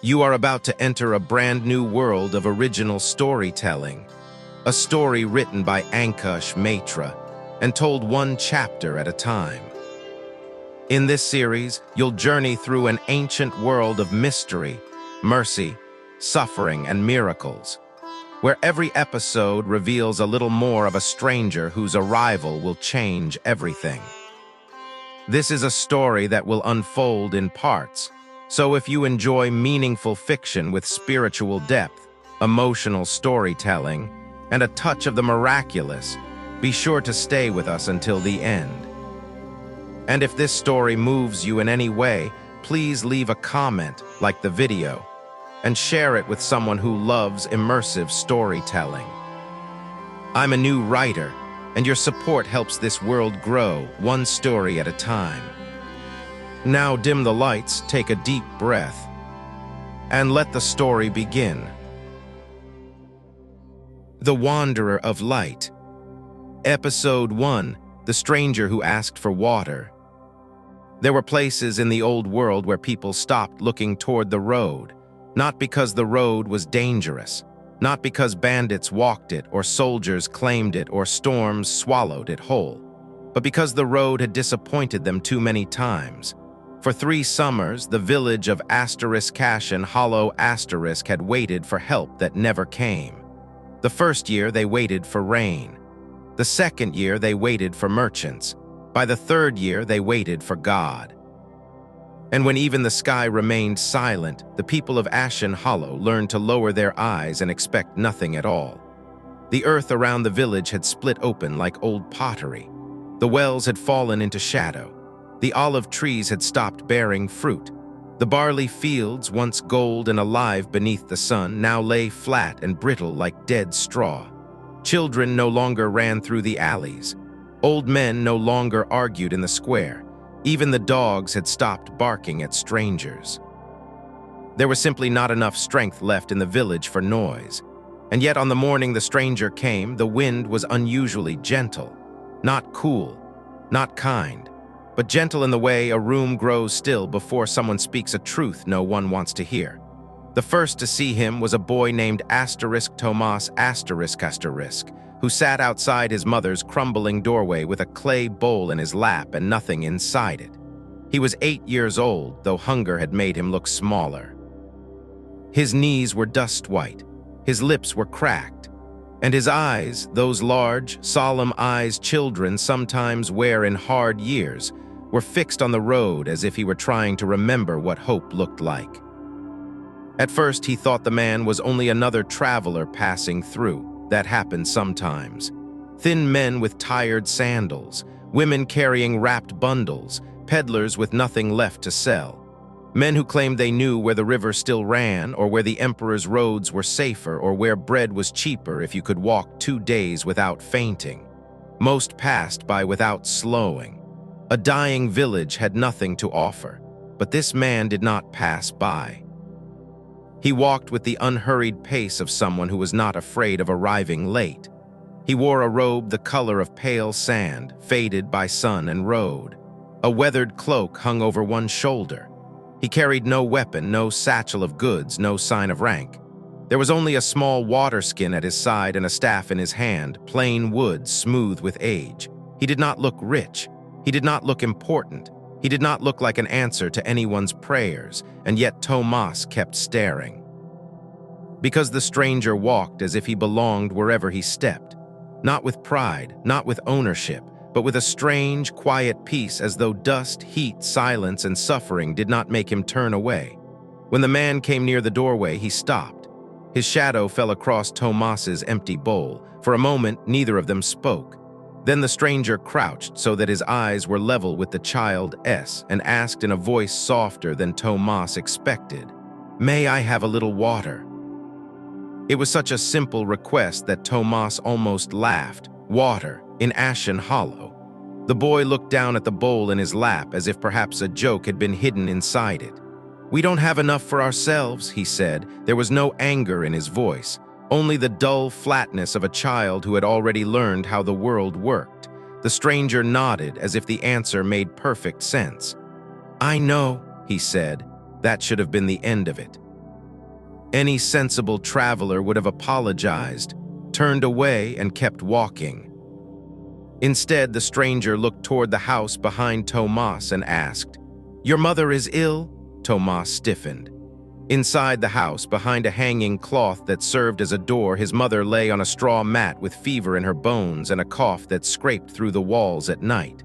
You are about to enter a brand new world of original storytelling. A story written by Ankush Maitra and told one chapter at a time. In this series, you'll journey through an ancient world of mystery, mercy, suffering, and miracles, where every episode reveals a little more of a stranger whose arrival will change everything. This is a story that will unfold in parts, so if you enjoy meaningful fiction with spiritual depth, emotional storytelling, and a touch of the miraculous, be sure to stay with us until the end. And if this story moves you in any way, please leave a comment, like the video, and share it with someone who loves immersive storytelling. I'm a new writer, and your support helps this world grow, one story at a time. Now dim the lights, take a deep breath, and let the story begin. The Wanderer of Light. Episode 1, The Stranger Who Asked for Water. There were places in the old world where people stopped looking toward the road, not because the road was dangerous, not because bandits walked it or soldiers claimed it or storms swallowed it whole, but because the road had disappointed them too many times. For 3 summers, the village of Cashin Hollow had waited for help that never came. The first year, they waited for rain. The second year, they waited for merchants. By the third year, they waited for God. And when even the sky remained silent, the people of Ashen Hollow learned to lower their eyes and expect nothing at all. The earth around the village had split open like old pottery. The wells had fallen into shadow. The olive trees had stopped bearing fruit. The barley fields, once gold and alive beneath the sun, now lay flat and brittle like dead straw. Children no longer ran through the alleys. Old men no longer argued in the square. Even the dogs had stopped barking at strangers. There was simply not enough strength left in the village for noise. And yet on the morning the stranger came, the wind was unusually gentle. Not cool, not kind, but gentle in the way a room grows still before someone speaks a truth no one wants to hear. The first to see him was a boy named Tomas who sat outside his mother's crumbling doorway with a clay bowl in his lap and nothing inside it. He was 8 years old, though hunger had made him look smaller. His knees were dust white, his lips were cracked, and his eyes, those large, solemn eyes children sometimes wear in hard years, were fixed on the road as if he were trying to remember what hope looked like. At first he thought the man was only another traveler passing through. That happened sometimes. Thin men with tired sandals, women carrying wrapped bundles, peddlers with nothing left to sell. Men who claimed they knew where the river still ran, or where the emperor's roads were safer, or where bread was cheaper if you could walk 2 days without fainting. Most passed by without slowing. A dying village had nothing to offer, but this man did not pass by. He walked with the unhurried pace of someone who was not afraid of arriving late. He wore a robe the color of pale sand, faded by sun and road. A weathered cloak hung over one shoulder. He carried no weapon, no satchel of goods, no sign of rank. There was only a small water skin at his side and a staff in his hand, plain wood, smooth with age. He did not look rich. He did not look important. He did not look like an answer to anyone's prayers, and yet Tomas kept staring. Because the stranger walked as if he belonged wherever he stepped, not with pride, not with ownership, but with a strange, quiet peace, as though dust, heat, silence, and suffering did not make him turn away. When the man came near the doorway, he stopped. His shadow fell across Tomas's empty bowl. For a moment, neither of them spoke. Then the stranger crouched so that his eyes were level with the child and asked in a voice softer than Tomas expected, "May I have a little water?" It was such a simple request that Tomas almost laughed. Water, in Ashen Hollow. The boy looked down at the bowl in his lap as if perhaps a joke had been hidden inside it. "We don't have enough for ourselves," he said. There was no anger in his voice, only the dull flatness of a child who had already learned how the world worked. The stranger nodded as if the answer made perfect sense. "I know," he said. That should have been the end of it. Any sensible traveler would have apologized, turned away, and kept walking. Instead, the stranger looked toward the house behind Tomas and asked, "Your mother is ill?" Tomas stiffened. Inside the house, behind a hanging cloth that served as a door, his mother lay on a straw mat with fever in her bones and a cough that scraped through the walls at night.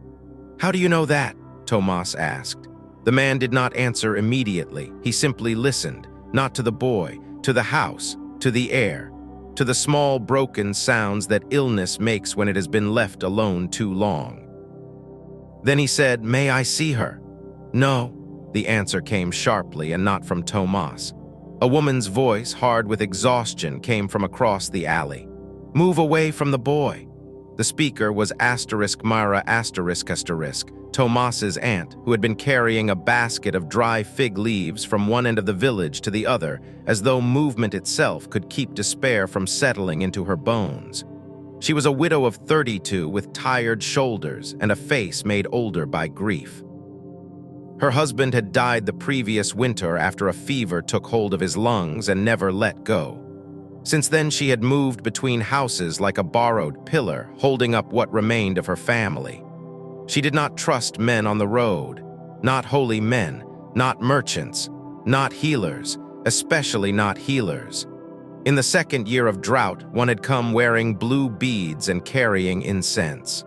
"How do you know that?" Tomas asked. The man did not answer immediately. He simply listened, not to the boy, to the house, to the air, to the small broken sounds that illness makes when it has been left alone too long. Then he said, "May I see her?" "No." The answer came sharply and not from Tomas. A woman's voice, hard with exhaustion, came from across the alley. "Move away from the boy." The speaker was Myra ***, Tomas's aunt, who had been carrying a basket of dry fig leaves from one end of the village to the other, as though movement itself could keep despair from settling into her bones. She was a widow of 32 with tired shoulders and a face made older by grief. Her husband had died the previous winter after a fever took hold of his lungs and never let go. Since then, she had moved between houses like a borrowed pillar, holding up what remained of her family. She did not trust men on the road, not holy men, not merchants, not healers, especially not healers. In the second year of drought, one had come wearing blue beads and carrying incense.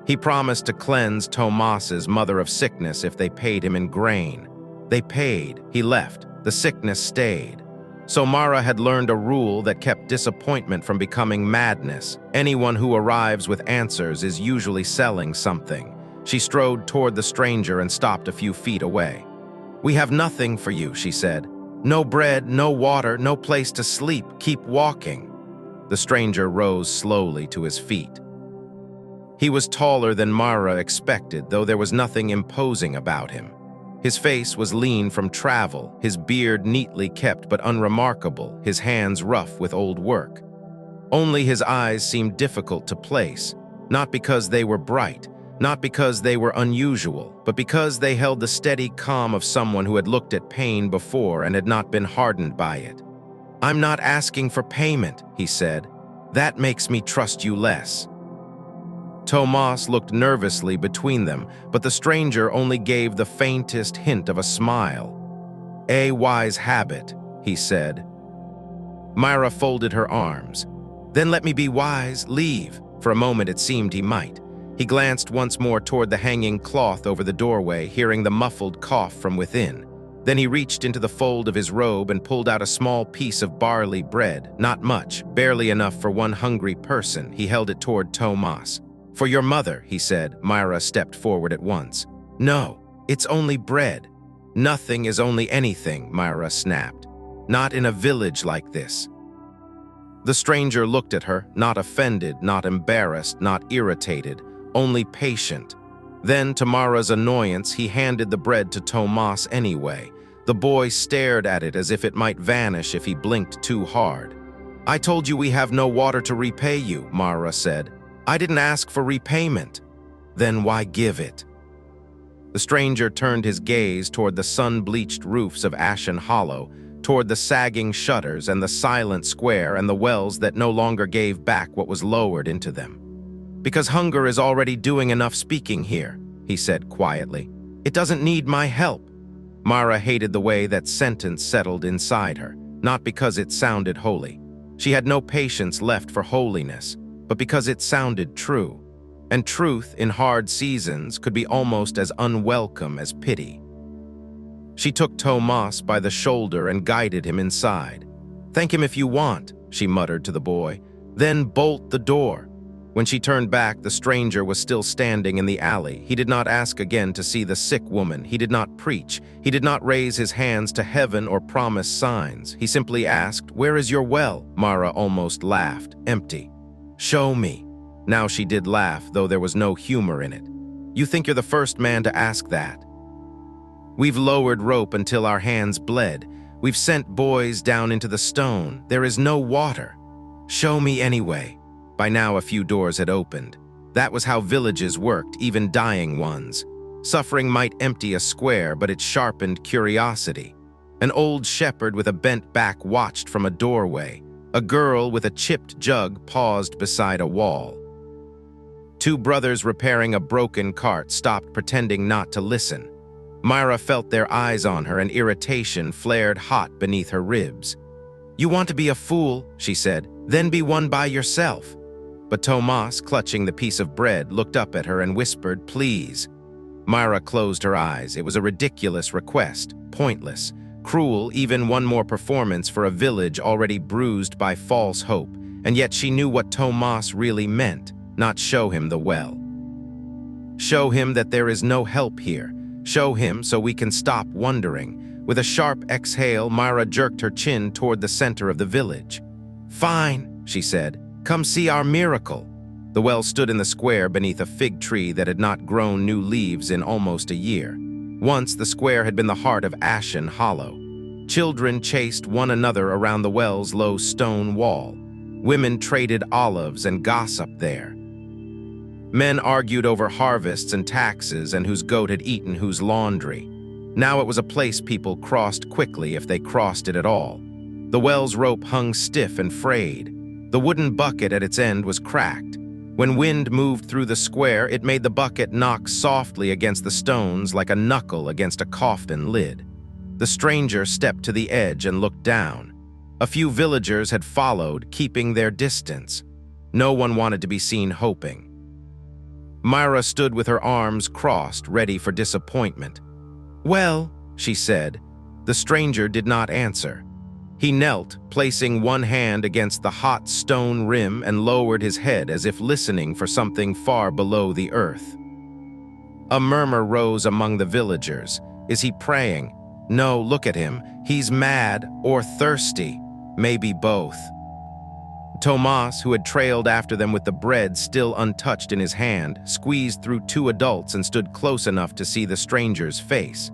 He promised to cleanse Tomas's mother of sickness if they paid him in grain. They paid, he left, the sickness stayed. So Mara had learned a rule that kept disappointment from becoming madness. Anyone who arrives with answers is usually selling something. She strode toward the stranger and stopped a few feet away. "We have nothing for you," she said. "No bread, no water, no place to sleep. Keep walking." The stranger rose slowly to his feet. He was taller than Mara expected, though there was nothing imposing about him. His face was lean from travel, his beard neatly kept but unremarkable, his hands rough with old work. Only his eyes seemed difficult to place, not because they were bright, not because they were unusual, but because they held the steady calm of someone who had looked at pain before and had not been hardened by it. "I'm not asking for payment," he said. "That makes me trust you less." Tomas looked nervously between them, but the stranger only gave the faintest hint of a smile. "A wise habit," he said. Myra folded her arms. "Then let me be wise, leave." For a moment it seemed he might. He glanced once more toward the hanging cloth over the doorway, hearing the muffled cough from within. Then he reached into the fold of his robe and pulled out a small piece of barley bread, not much, barely enough for one hungry person. He held it toward Tomas. "For your mother," he said. Myra stepped forward at once. "No, it's only bread." "Nothing is only anything," Myra snapped. "Not in a village like this." The stranger looked at her, not offended, not embarrassed, not irritated, only patient. Then, to Mara's annoyance, he handed the bread to Tomas anyway. The boy stared at it as if it might vanish if he blinked too hard. "I told you we have no water to repay you," Mara said. "I didn't ask for repayment." "Then why give it?" The stranger turned his gaze toward the sun-bleached roofs of Ashen Hollow, toward the sagging shutters and the silent square and the wells that no longer gave back what was lowered into them. "Because hunger is already doing enough speaking here," he said quietly. "It doesn't need my help." Mara hated the way that sentence settled inside her, not because it sounded holy. She had no patience left for holiness, but because it sounded true. And truth in hard seasons could be almost as unwelcome as pity. She took Tomas by the shoulder and guided him inside. "Thank him if you want," she muttered to the boy. "Then bolt the door." When she turned back, the stranger was still standing in the alley. He did not ask again to see the sick woman. He did not preach. He did not raise his hands to heaven or promise signs. He simply asked, "Where is your well?" Mara almost laughed. "Empty." "Show me." Now she did laugh, though there was no humor in it. "You think you're the first man to ask that? We've lowered rope until our hands bled. We've sent boys down into the stone. There is no water. Show me anyway." By now a few doors had opened. That was how villages worked, even dying ones. Suffering might empty a square, but it sharpened curiosity. An old shepherd with a bent back watched from a doorway. A girl with a chipped jug paused beside a wall. Two brothers repairing a broken cart stopped, pretending not to listen. Myra felt their eyes on her, and irritation flared hot beneath her ribs. "You want to be a fool," she said, "then be one by yourself." But Tomas, clutching the piece of bread, looked up at her and whispered, "Please." Myra closed her eyes. It was a ridiculous request, pointless, cruel, even one more performance for a village already bruised by false hope, and yet she knew what Tomas really meant, not show him the well. Show him that there is no help here. Show him so we can stop wondering. With a sharp exhale, Myra jerked her chin toward the center of the village. "Fine," she said. "Come see our miracle." The well stood in the square beneath a fig tree that had not grown new leaves in almost a year. Once the square had been the heart of Ashen Hollow. Children chased one another around the well's low stone wall. Women traded olives and gossiped there. Men argued over harvests and taxes and whose goat had eaten whose laundry. Now it was a place people crossed quickly if they crossed it at all. The well's rope hung stiff and frayed. The wooden bucket at its end was cracked. When wind moved through the square, it made the bucket knock softly against the stones like a knuckle against a coffin lid. The stranger stepped to the edge and looked down. A few villagers had followed, keeping their distance. No one wanted to be seen hoping. Myra stood with her arms crossed, ready for disappointment. "Well," she said. The stranger did not answer. He knelt, placing one hand against the hot stone rim, and lowered his head as if listening for something far below the earth. A murmur rose among the villagers. Is he praying? No, look at him. He's mad or thirsty. Maybe both. Tomas, who had trailed after them with the bread still untouched in his hand, squeezed through two adults and stood close enough to see the stranger's face.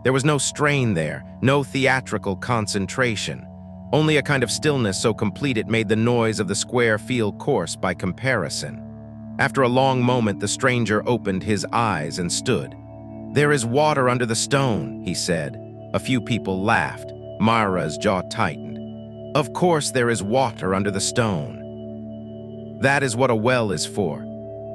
There was no strain there, no theatrical concentration, only a kind of stillness so complete it made the noise of the square feel coarse by comparison. After a long moment, the stranger opened his eyes and stood. "There is water under the stone," he said. A few people laughed. Myra's jaw tightened. "Of course there is water under the stone. That is what a well is for."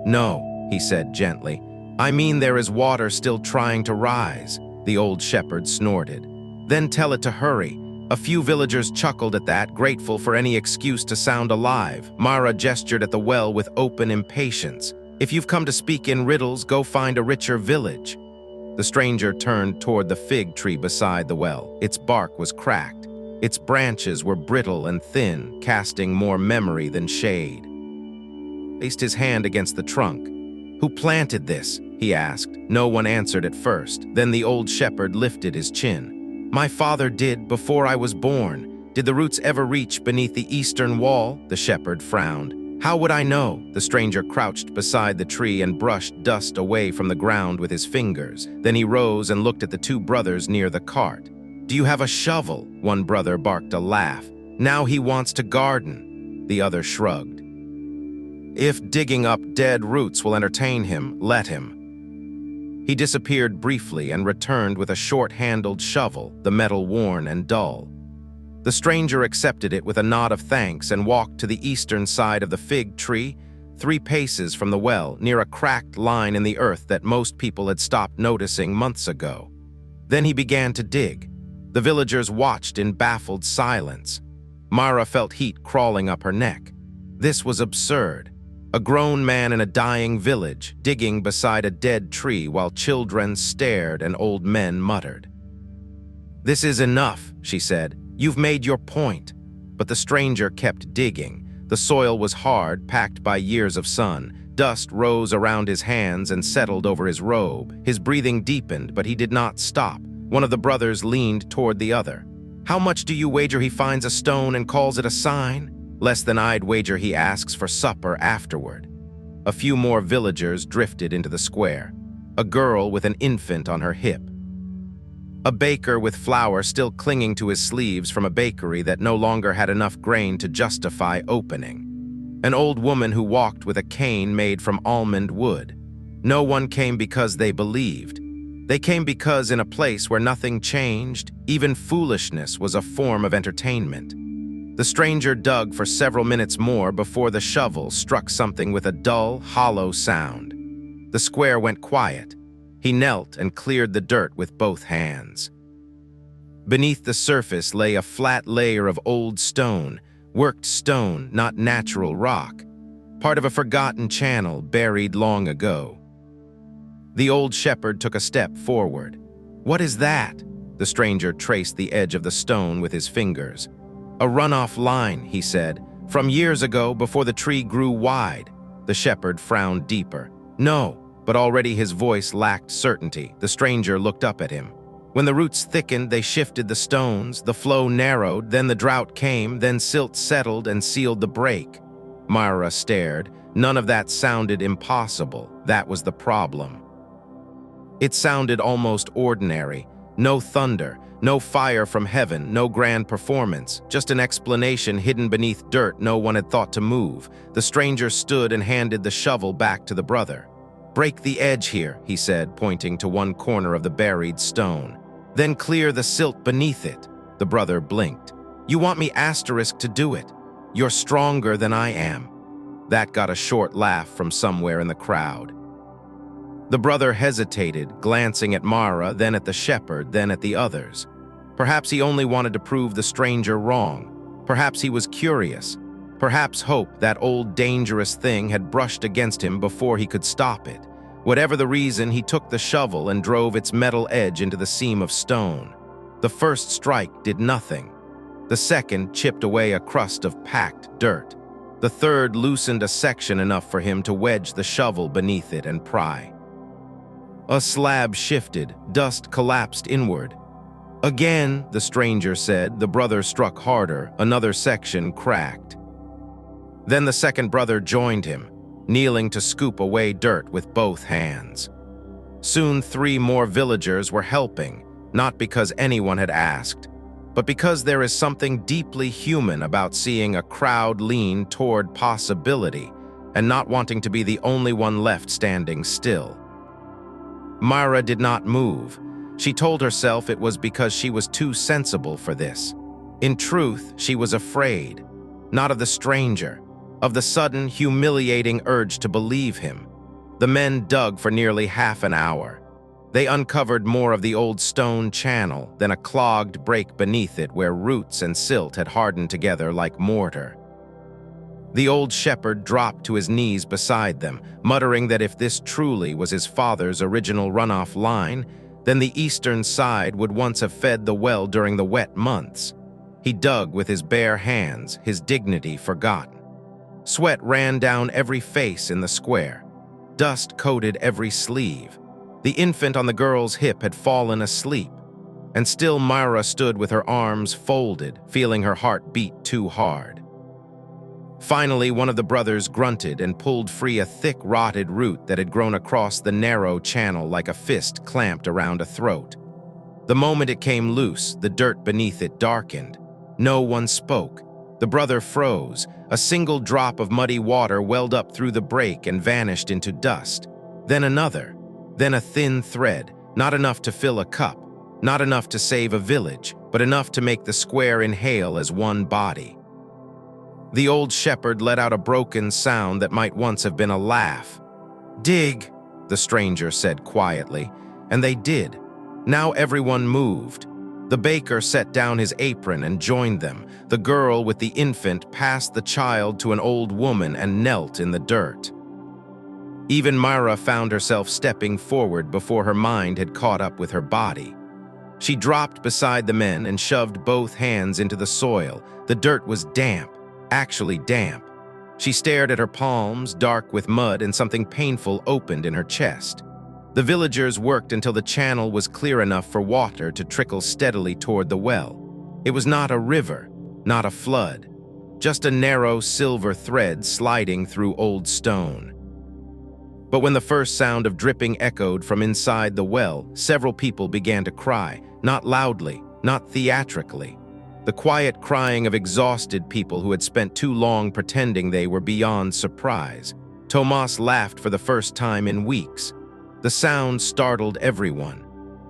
"No," he said gently. "I mean there is water still trying to rise." The old shepherd snorted. "Then tell it to hurry." A few villagers chuckled at that, grateful for any excuse to sound alive. Myra gestured at the well with open impatience. "If you've come to speak in riddles, go find a richer village." The stranger turned toward the fig tree beside the well. Its bark was cracked. Its branches were brittle and thin, casting more memory than shade. He placed his hand against the trunk. "Who planted this?" he asked. No one answered at first. Then the old shepherd lifted his chin. "My father did before I was born. Did the roots ever reach beneath the eastern wall?" The shepherd frowned. "How would I know?" The stranger crouched beside the tree and brushed dust away from the ground with his fingers. Then he rose and looked at the two brothers near the cart. "Do you have a shovel?" One brother barked a laugh. "Now he wants to garden." The other shrugged. "If digging up dead roots will entertain him, let him." He disappeared briefly and returned with a short-handled shovel, the metal worn and dull. The stranger accepted it with a nod of thanks and walked to the eastern side of the fig tree, 3 paces from the well, near a cracked line in the earth that most people had stopped noticing months ago. Then he began to dig. The villagers watched in baffled silence. Myra felt heat crawling up her neck. This was absurd. A grown man in a dying village, digging beside a dead tree while children stared and old men muttered. "This is enough," she said. "You've made your point." But the stranger kept digging. The soil was hard, packed by years of sun. Dust rose around his hands and settled over his robe. His breathing deepened, but he did not stop. One of the brothers leaned toward the other. "How much do you wager he finds a stone and calls it a sign?" "Less than I'd wager he asks for supper afterward." A few more villagers drifted into the square. A girl with an infant on her hip. A baker with flour still clinging to his sleeves from a bakery that no longer had enough grain to justify opening. An old woman who walked with a cane made from almond wood. No one came because they believed. They came because in a place where nothing changed, even foolishness was a form of entertainment. The stranger dug for several minutes more before the shovel struck something with a dull, hollow sound. The square went quiet. He knelt and cleared the dirt with both hands. Beneath the surface lay a flat layer of old stone, worked stone, not natural rock, part of a forgotten channel buried long ago. The old shepherd took a step forward. "What is that?" The stranger traced the edge of the stone with his fingers. "A runoff line," he said, "from years ago before the tree grew wide." The shepherd frowned deeper. "No," but already his voice lacked certainty. The stranger looked up at him. When the roots thickened, they shifted the stones, the flow narrowed, then the drought came, then silt settled and sealed the break. Maitra stared. None of that sounded impossible. That was the problem. It sounded almost ordinary. No thunder, no fire from heaven, no grand performance, just an explanation hidden beneath dirt no one had thought to move. The stranger stood and handed the shovel back to the brother. "Break the edge here," he said, pointing to one corner of the buried stone. "Then clear the silt beneath it." The brother blinked. "You want me asterisk to do it? You're stronger than I am." That got a short laugh from somewhere in the crowd. The brother hesitated, glancing at Maitra, then at the shepherd, then at the others. Perhaps he only wanted to prove the stranger wrong. Perhaps he was curious. Perhaps hope, that old dangerous thing, had brushed against him before he could stop it. Whatever the reason, he took the shovel and drove its metal edge into the seam of stone. The first strike did nothing. The second chipped away a crust of packed dirt. The third loosened a section enough for him to wedge the shovel beneath it and pry. A slab shifted, dust collapsed inward. "Again," the stranger said. The brother struck harder. Another section cracked. Then the second brother joined him, kneeling to scoop away dirt with both hands. Soon 3 more villagers were helping, not because anyone had asked, but because there is something deeply human about seeing a crowd lean toward possibility and not wanting to be the only one left standing still. Maitra did not move. She told herself it was because she was too sensible for this. In truth, she was afraid, not of the stranger, of the sudden, humiliating urge to believe him. The men dug for nearly half an hour. They uncovered more of the old stone channel, then a clogged break beneath it where roots and silt had hardened together like mortar. The old shepherd dropped to his knees beside them, muttering that if this truly was his father's original runoff line, then the eastern side would once have fed the well during the wet months. He dug with his bare hands, his dignity forgotten. Sweat ran down every face in the square. Dust coated every sleeve. The infant on the girl's hip had fallen asleep, and still Maitra stood with her arms folded, feeling her heart beat too hard. Finally, one of the brothers grunted and pulled free a thick, rotted root that had grown across the narrow channel like a fist clamped around a throat. The moment it came loose, the dirt beneath it darkened. No one spoke. The brother froze. A single drop of muddy water welled up through the break and vanished into dust. Then another. Then a thin thread, not enough to fill a cup, not enough to save a village, but enough to make the square inhale as one body. The old shepherd let out a broken sound that might once have been a laugh. "Dig," the stranger said quietly, and they did. Now everyone moved. The baker set down his apron and joined them. The girl with the infant passed the child to an old woman and knelt in the dirt. Even Maitra found herself stepping forward before her mind had caught up with her body. She dropped beside the men and shoved both hands into the soil. The dirt was damp, actually damp. She stared at her palms, dark with mud, and something painful opened in her chest. The villagers worked until the channel was clear enough for water to trickle steadily toward the well. It was not a river, not a flood, just a narrow silver thread sliding through old stone. But when the first sound of dripping echoed from inside the well, several people began to cry, not loudly, not theatrically. The quiet crying of exhausted people who had spent too long pretending they were beyond surprise. Tomas laughed for the first time in weeks. The sound startled everyone.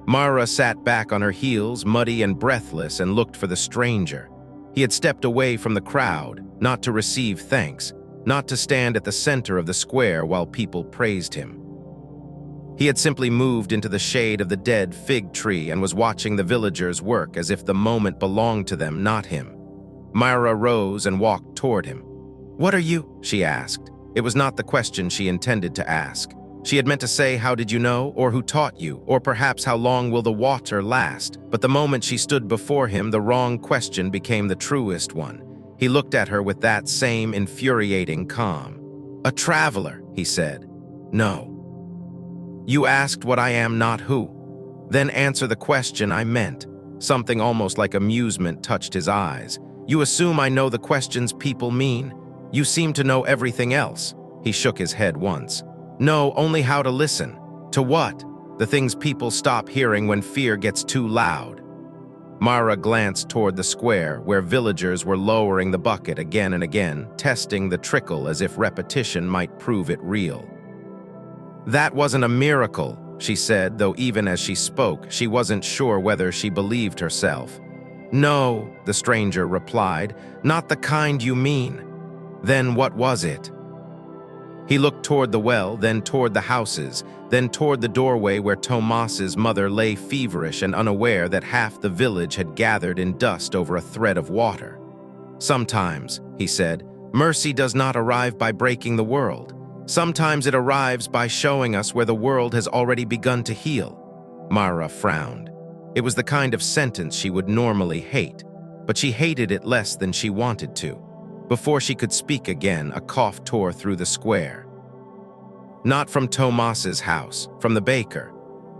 Mara sat back on her heels, muddy and breathless, and looked for the stranger. He had stepped away from the crowd, not to receive thanks, not to stand at the center of the square while people praised him. He had simply moved into the shade of the dead fig tree and was watching the villagers work as if the moment belonged to them, not him. Myra rose and walked toward him. "What are you?" she asked. It was not the question she intended to ask. She had meant to say, "How did you know?" or "Who taught you?" or perhaps "How long will the water last?" But the moment she stood before him, the wrong question became the truest one. He looked at her with that same infuriating calm. "A traveler," he said. "No. You asked what I am, not who. Then answer the question I meant." Something almost like amusement touched his eyes. "You assume I know the questions people mean? You seem to know everything else." He shook his head once. "No, only how to listen." "To what?" "The things people stop hearing when fear gets too loud." Mara glanced toward the square, where villagers were lowering the bucket again and again, testing the trickle as if repetition might prove it real. "That wasn't a miracle," she said, though even as she spoke, she wasn't sure whether she believed herself. "No," the stranger replied, "not the kind you mean." "Then what was it?" He looked toward the well, then toward the houses, then toward the doorway where Tomas's mother lay feverish and unaware that half the village had gathered in dust over a thread of water. "Sometimes," he said, "mercy does not arrive by breaking the world. Sometimes it arrives by showing us where the world has already begun to heal." Mara frowned. It was the kind of sentence she would normally hate, but she hated it less than she wanted to. Before she could speak again, a cough tore through the square. Not from Tomas's house, from the baker.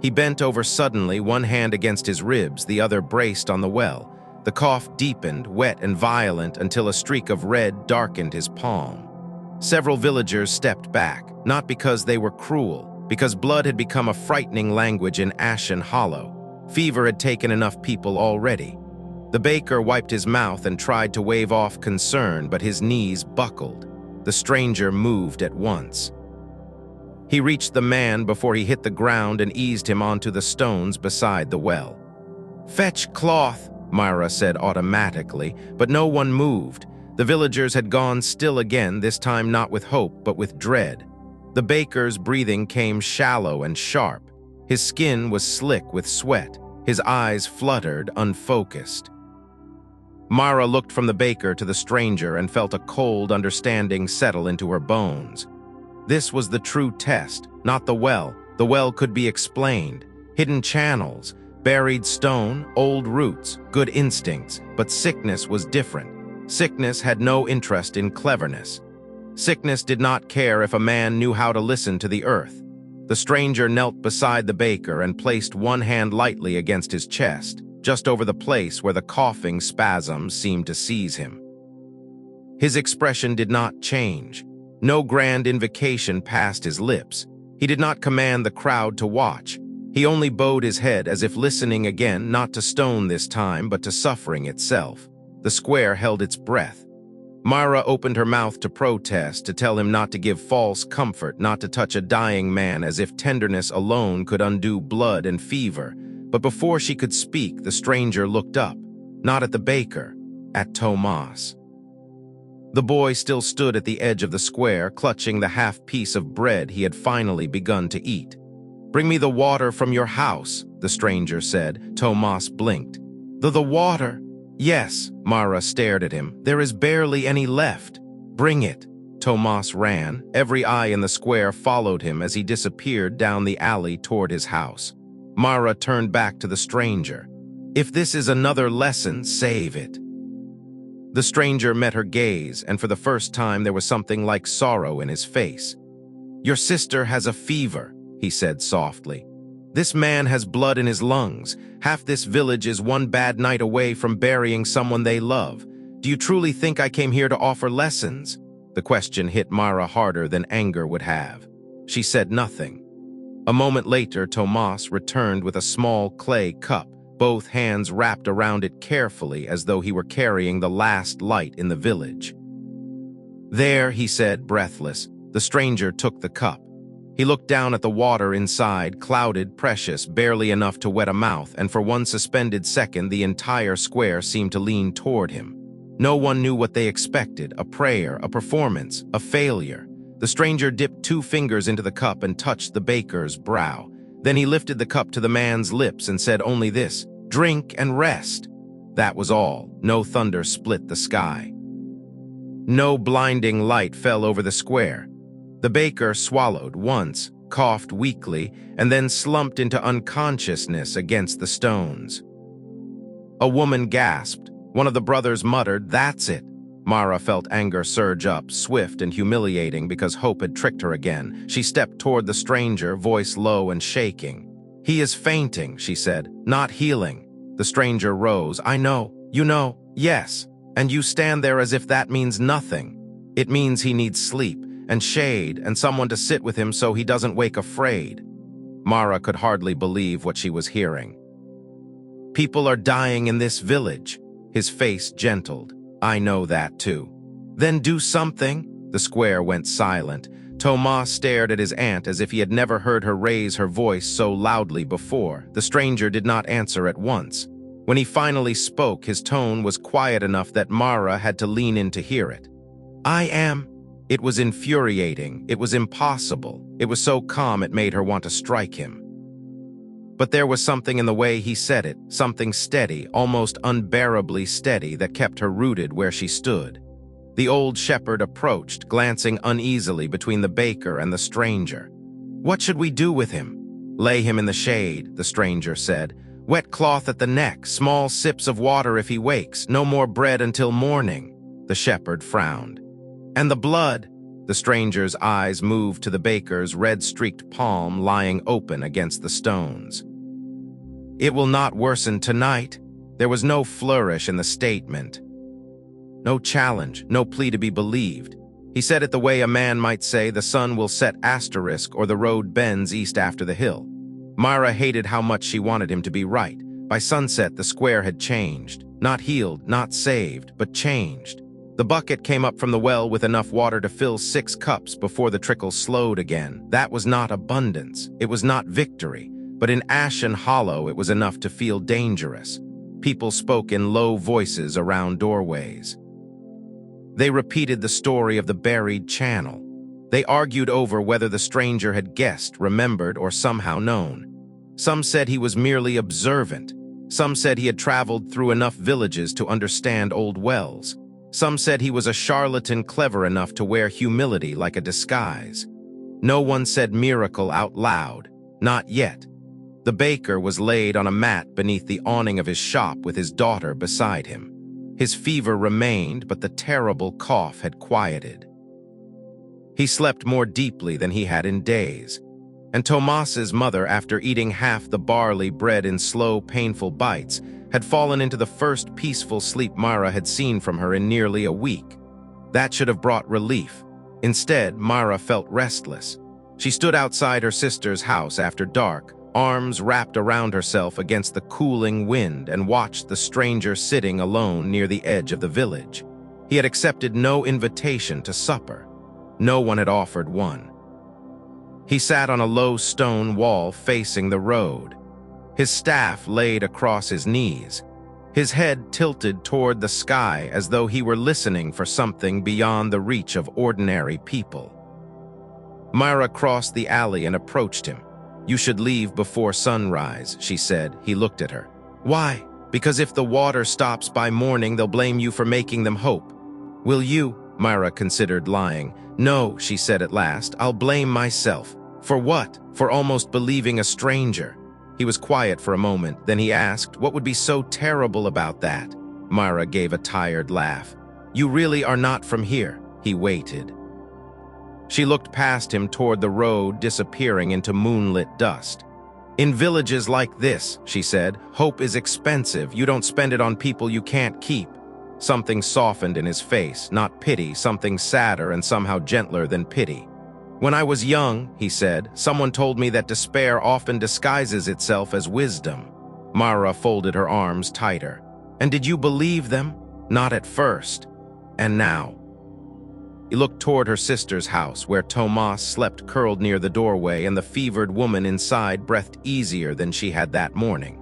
He bent over suddenly, one hand against his ribs, the other braced on the well. The cough deepened, wet and violent, until a streak of red darkened his palm. Several villagers stepped back, not because they were cruel, because blood had become a frightening language in Ashen Hollow. Fever had taken enough people already. The baker wiped his mouth and tried to wave off concern, but his knees buckled. The stranger moved at once. He reached the man before he hit the ground and eased him onto the stones beside the well. "Fetch cloth," Myra said automatically, but no one moved. The villagers had gone still again, this time not with hope, but with dread. The baker's breathing came shallow and sharp. His skin was slick with sweat. His eyes fluttered, unfocused. Mara looked from the baker to the stranger and felt a cold understanding settle into her bones. This was the true test, not the well. The well could be explained. Hidden channels, buried stone, old roots, good instincts, but sickness was different. Sickness had no interest in cleverness. Sickness did not care if a man knew how to listen to the earth. The stranger knelt beside the baker and placed one hand lightly against his chest, just over the place where the coughing spasms seemed to seize him. His expression did not change. No grand invocation passed his lips. He did not command the crowd to watch. He only bowed his head as if listening again, not to stone this time, but to suffering itself. The square held its breath. Myra opened her mouth to protest, to tell him not to give false comfort, not to touch a dying man, as if tenderness alone could undo blood and fever. But before she could speak, the stranger looked up, not at the baker, at Tomas. The boy still stood at the edge of the square, clutching the half piece of bread he had finally begun to eat. "Bring me the water from your house," the stranger said. Tomas blinked. The water?" "Yes," Mara stared at him. "There is barely any left." "Bring it." Tomas ran. Every eye in the square followed him as he disappeared down the alley toward his house. Mara turned back to the stranger. "If this is another lesson, save it." The stranger met her gaze, and for the first time there was something like sorrow in his face. "Your sister has a fever," he said softly. "This man has blood in his lungs. Half this village is one bad night away from burying someone they love. Do you truly think I came here to offer lessons?" The question hit Mara harder than anger would have. She said nothing. A moment later, Tomas returned with a small clay cup, both hands wrapped around it carefully as though he were carrying the last light in the village. "There," he said, breathless. The stranger took the cup. He looked down at the water inside, clouded, precious, barely enough to wet a mouth, and for one suspended second the entire square seemed to lean toward him. No one knew what they expected, a prayer, a performance, a failure. The stranger dipped 2 fingers into the cup and touched the baker's brow. Then he lifted the cup to the man's lips and said only this, "Drink and rest." That was all. No thunder split the sky. No blinding light fell over the square. The baker swallowed once, coughed weakly, and then slumped into unconsciousness against the stones. A woman gasped. One of the brothers muttered, "That's it." Mara felt anger surge up, swift and humiliating because hope had tricked her again. She stepped toward the stranger, voice low and shaking. "He is fainting," she said, "not healing." The stranger rose. "I know. You know. Yes. And you stand there as if that means nothing. It means he needs sleep and shade and someone to sit with him so he doesn't wake afraid." Mara could hardly believe what she was hearing. "People are dying in this village." His face gentled. "I know that too." "Then do something." The square went silent. Thomas stared at his aunt as if he had never heard her raise her voice so loudly before. The stranger did not answer at once. When he finally spoke, his tone was quiet enough that Mara had to lean in to hear it. "I am." It was infuriating. It was impossible. It was so calm it made her want to strike him. But there was something in the way he said it, something steady, almost unbearably steady, that kept her rooted where she stood. The old shepherd approached, glancing uneasily between the baker and the stranger. "What should we do with him?" "Lay him in the shade," the stranger said. "Wet cloth at the neck, small sips of water if he wakes, no more bread until morning." The shepherd frowned. "And the blood?" The stranger's eyes moved to the baker's red-streaked palm lying open against the stones. "It will not worsen tonight." There was no flourish in the statement. No challenge, no plea to be believed. He said it the way a man might say the sun will set asterisk or the road bends east after the hill. Mara hated how much she wanted him to be right. By sunset, the square had changed. Not healed, not saved, but changed. The bucket came up from the well with enough water to fill 6 cups before the trickle slowed again. That was not abundance. It was not victory. But in ashen hollow, it was enough to feel dangerous. People spoke in low voices around doorways. They repeated the story of the buried channel. They argued over whether the stranger had guessed, remembered, or somehow known. Some said he was merely observant. Some said he had traveled through enough villages to understand old wells. Some said he was a charlatan clever enough to wear humility like a disguise. No one said miracle out loud. Not yet. The baker was laid on a mat beneath the awning of his shop with his daughter beside him. His fever remained, but the terrible cough had quieted. He slept more deeply than he had in days. And Tomas's mother, after eating half the barley bread in slow, painful bites, had fallen into the first peaceful sleep Mara had seen from her in nearly a week. That should have brought relief. Instead, Mara felt restless. She stood outside her sister's house after dark, arms wrapped around herself against the cooling wind, and watched the stranger sitting alone near the edge of the village. He had accepted no invitation to supper. No one had offered one. He sat on a low stone wall facing the road, his staff laid across his knees, his head tilted toward the sky as though he were listening for something beyond the reach of ordinary people. Myra crossed the alley and approached him. "You should leave before sunrise," she said. He looked at her. "Why?" "Because if the water stops by morning, they'll blame you for making them hope." "Will you?" Myra considered lying. "No," she said at last. "I'll blame myself." "For what?" "For almost believing a stranger." He was quiet for a moment. Then he asked, "What would be so terrible about that?" Myra gave a tired laugh. "You really are not from here." He waited. She looked past him toward the road, disappearing into moonlit dust. "In villages like this," she said, "hope is expensive. You don't spend it on people you can't keep." Something softened in his face, not pity, something sadder and somehow gentler than pity. "When I was young," he said, "someone told me that despair often disguises itself as wisdom." Mara folded her arms tighter. "And did you believe them?" "Not at first." "And now?" He looked toward her sister's house, where Tomas slept curled near the doorway and the fevered woman inside breathed easier than she had that morning.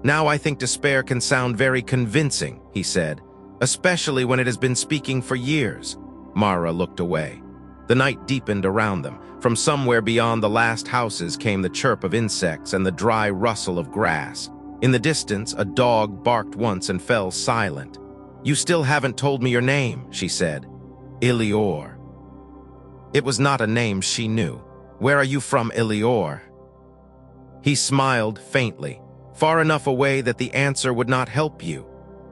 "Now I think despair can sound very convincing," he said, "especially when it has been speaking for years." Mara looked away. The night deepened around them. From somewhere beyond the last houses came the chirp of insects and the dry rustle of grass. In the distance, a dog barked once and fell silent. "You still haven't told me your name," she said. "Ilior." It was not a name she knew. "Where are you from, Ilior?" He smiled faintly, far enough away that the answer would not help you.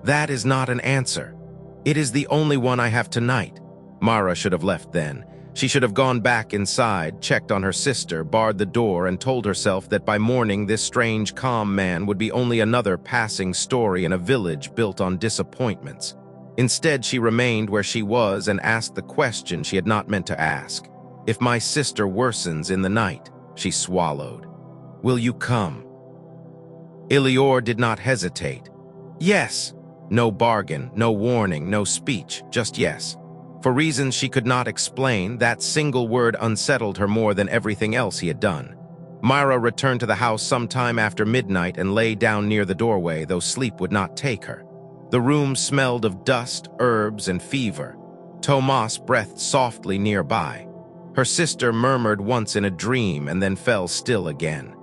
"That is not an answer. It is the only one I have tonight." Mara should have left then. She should have gone back inside, checked on her sister, barred the door, and told herself that by morning this strange, calm man would be only another passing story in a village built on disappointments. Instead, she remained where she was and asked the question she had not meant to ask. "If my sister worsens in the night," she swallowed, "will you come?" Ilior did not hesitate. "Yes." No bargain, no warning, no speech, just yes. For reasons she could not explain, that single word unsettled her more than everything else he had done. Myra returned to the house sometime after midnight and lay down near the doorway, though sleep would not take her. The room smelled of dust, herbs, and fever. Tomas breathed softly nearby. Her sister murmured once in a dream and then fell still again.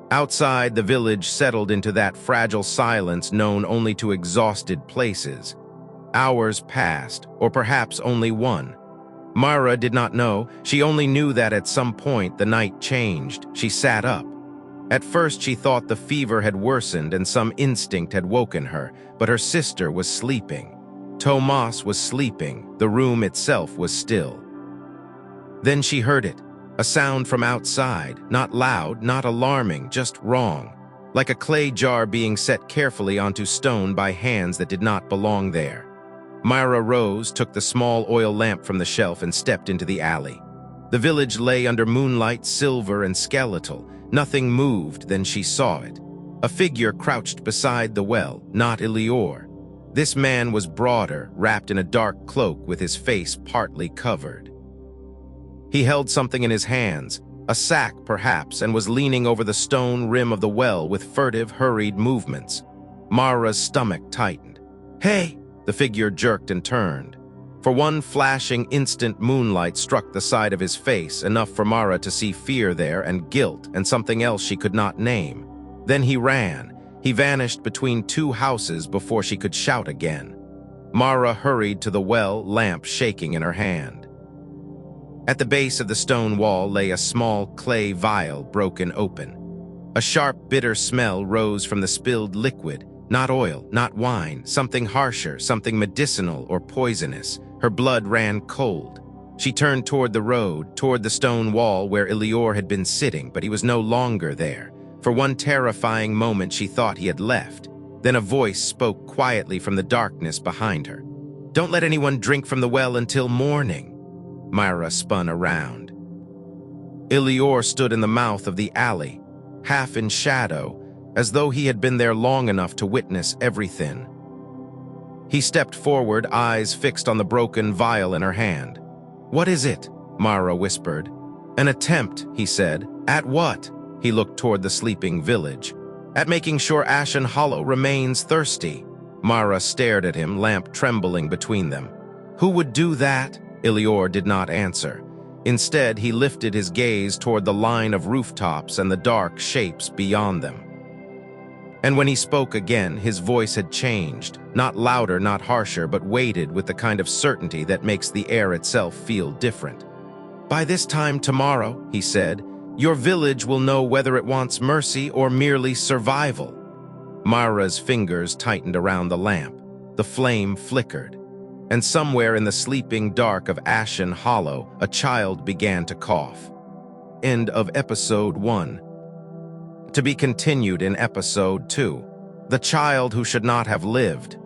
Outside, the village settled into that fragile silence known only to exhausted places. Hours passed, or perhaps only one. Myra did not know. She only knew that at some point the night changed. She sat up. At first she thought the fever had worsened and some instinct had woken her, but her sister was sleeping. Tomas was sleeping. The room itself was still. Then she heard it, a sound from outside, not loud, not alarming, just wrong, like a clay jar being set carefully onto stone by hands that did not belong there. Myra rose, took the small oil lamp from the shelf, and stepped into the alley. The village lay under moonlight, silver and skeletal. Nothing moved, then she saw it. A figure crouched beside the well, not Ilior. This man was broader, wrapped in a dark cloak with his face partly covered. He held something in his hands, a sack perhaps, and was leaning over the stone rim of the well with furtive, hurried movements. Myra's stomach tightened. "Hey!" The figure jerked and turned. For one flashing instant, moonlight struck the side of his face, enough for Myra to see fear there and guilt and something else she could not name. Then he ran. He vanished between two houses before she could shout again. Myra hurried to the well, lamp shaking in her hand. At the base of the stone wall lay a small clay vial broken open. A sharp, bitter smell rose from the spilled liquid. Not oil, not wine, something harsher, something medicinal or poisonous. Her blood ran cold. She turned toward the road, toward the stone wall where Ilior had been sitting, but he was no longer there. For one terrifying moment she thought he had left. Then a voice spoke quietly from the darkness behind her. "Don't let anyone drink from the well until morning." Myra spun around. Ilior stood in the mouth of the alley, half in shadow, as though he had been there long enough to witness everything. He stepped forward, eyes fixed on the broken vial in her hand. "What is it?" Myra whispered. "An attempt," he said. "At what?" He looked toward the sleeping village. "At making sure Ashen Hollow remains thirsty." Myra stared at him, lamp trembling between them. "Who would do that?" Ilior did not answer. Instead, he lifted his gaze toward the line of rooftops and the dark shapes beyond them. And when he spoke again, his voice had changed, not louder, not harsher, but weighted with the kind of certainty that makes the air itself feel different. "By this time tomorrow," he said, "your village will know whether it wants mercy or merely survival." Myra's fingers tightened around the lamp. The flame flickered. And somewhere in the sleeping dark of Ashen Hollow, a child began to cough. End of Episode 1. To be continued in Episode 2. The Child Who Should Not Have Lived.